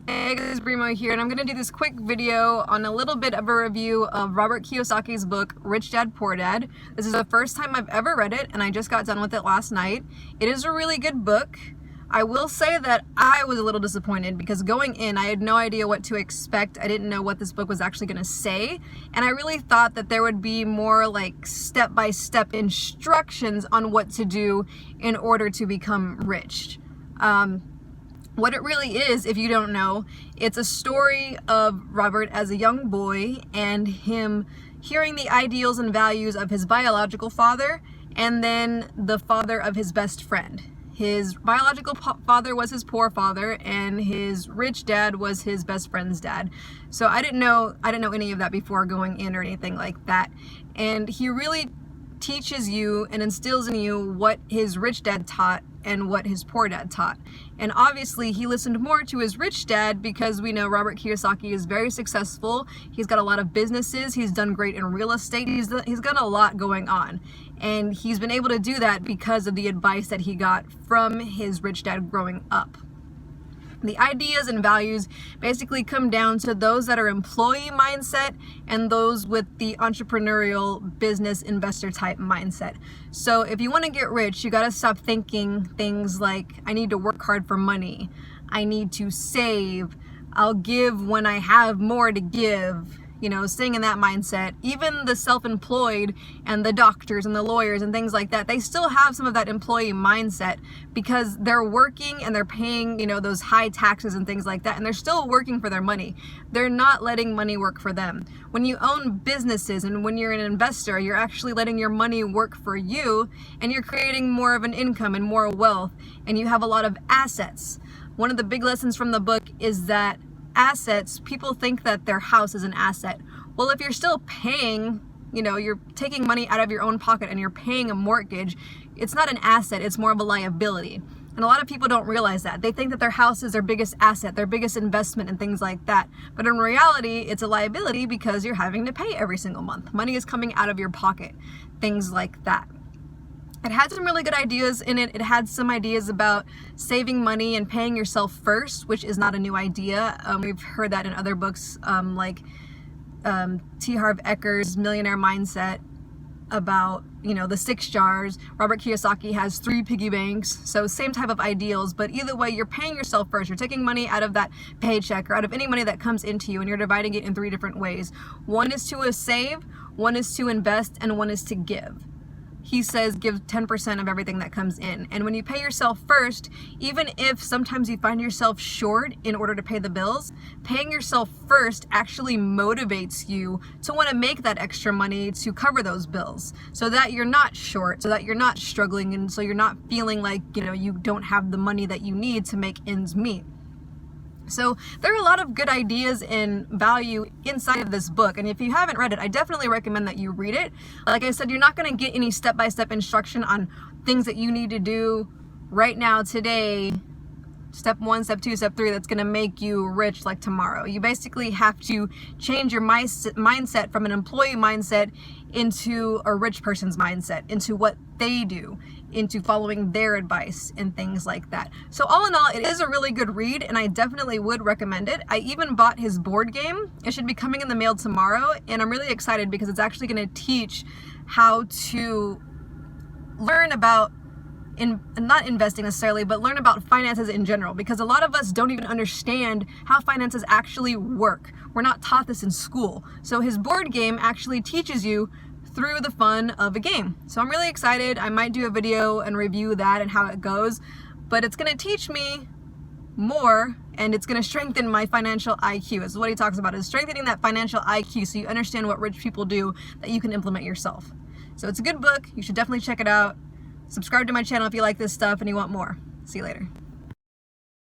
Hey guys, Brimo here, and I'm going to do this quick video on a little bit of a review of Robert Kiyosaki's book, Rich Dad, Poor Dad. This is the first time I've ever read it, and I just got done with it last night. It is a really good book. I will say that I was a little disappointed because going in, I had no idea what to expect. I didn't know what this book was actually going to say, and I really thought that there would be more like step-by-step instructions on what to do in order to become rich. What it really is, if you don't know, it's a story of Robert as a young boy and him hearing the ideals and values of his biological father and then the father of his best friend. His biological father was his poor father and his rich dad was his best friend's dad. So I didn't know any of that before going in or anything like that. And he really teaches you and instills in you what his rich dad taught and what his poor dad taught. And obviously he listened more to his rich dad because we know Robert Kiyosaki is very successful. He's got a lot of businesses. He's done great in real estate. He's got a lot going on. And he's been able to do that because of the advice that he got from his rich dad growing up. The ideas and values basically come down to those that are employee mindset and those with the entrepreneurial business investor type mindset. So if you want to get rich, you got to stop thinking things like, I need to work hard for money. I need to save. I'll give when I have more to give. You know, staying in that mindset. Even the self-employed and the doctors and the lawyers and things like that, they still have some of that employee mindset because they're working and they're paying, you know, those high taxes and things like that, and they're still working for their money. They're not letting money work for them. When you own businesses and when you're an investor, you're actually letting your money work for you and you're creating more of an income and more wealth, and you have a lot of assets. One of the big lessons from the book is that assets, people think that their house is an asset. Well, if you're still paying, you know, you're taking money out of your own pocket and you're paying a mortgage, it's not an asset, it's more of a liability. And a lot of people don't realize that. They think that their house is their biggest asset, their biggest investment and things like that. But in reality, it's a liability because you're having to pay every single month. Money is coming out of your pocket, things like that. It had some really good ideas in it. It had some ideas about saving money and paying yourself first, which is not a new idea. We've heard that in other books like T. Harv Eker's Millionaire Mindset about, you know, the 6 jars. Robert Kiyosaki has 3 piggy banks. So same type of ideals, but either way, you're paying yourself first. You're taking money out of that paycheck or out of any money that comes into you, and you're dividing it in 3 different ways. One is to save, one is to invest, and one is to give. He says give 10% of everything that comes in. And when you pay yourself first, even if sometimes you find yourself short in order to pay the bills, paying yourself first actually motivates you to want to make that extra money to cover those bills so that you're not short, so that you're not struggling, and so you're not feeling like, you know, you don't have the money that you need to make ends meet. So there are a lot of good ideas and value inside of this book, and if you haven't read it, I definitely recommend that you read it. Like I said, you're not going to get any step-by-step instruction on things that you need to do right now, today, step 1, step 2, step 3, that's going to make you rich like tomorrow. You basically have to change your mindset from an employee mindset into a rich person's mindset, into what they do, into following their advice and things like that. So all in all, it is a really good read, and I definitely would recommend it. I even bought his board game. It should be coming in the mail tomorrow, and I'm really excited because it's actually going to teach how to learn about not investing necessarily, but learn about finances in general, because a lot of us don't even understand how finances actually work. We're not taught this in school. So his board game actually teaches you through the fun of a game. So I'm really excited. I might do a video and review that and how it goes, but it's going to teach me more, and it's going to strengthen my financial IQ. This is what he talks about, is strengthening that financial IQ so you understand what rich people do that you can implement yourself. So it's a good book. You should definitely check it out. Subscribe to my channel if you like this stuff and you want more. See you later.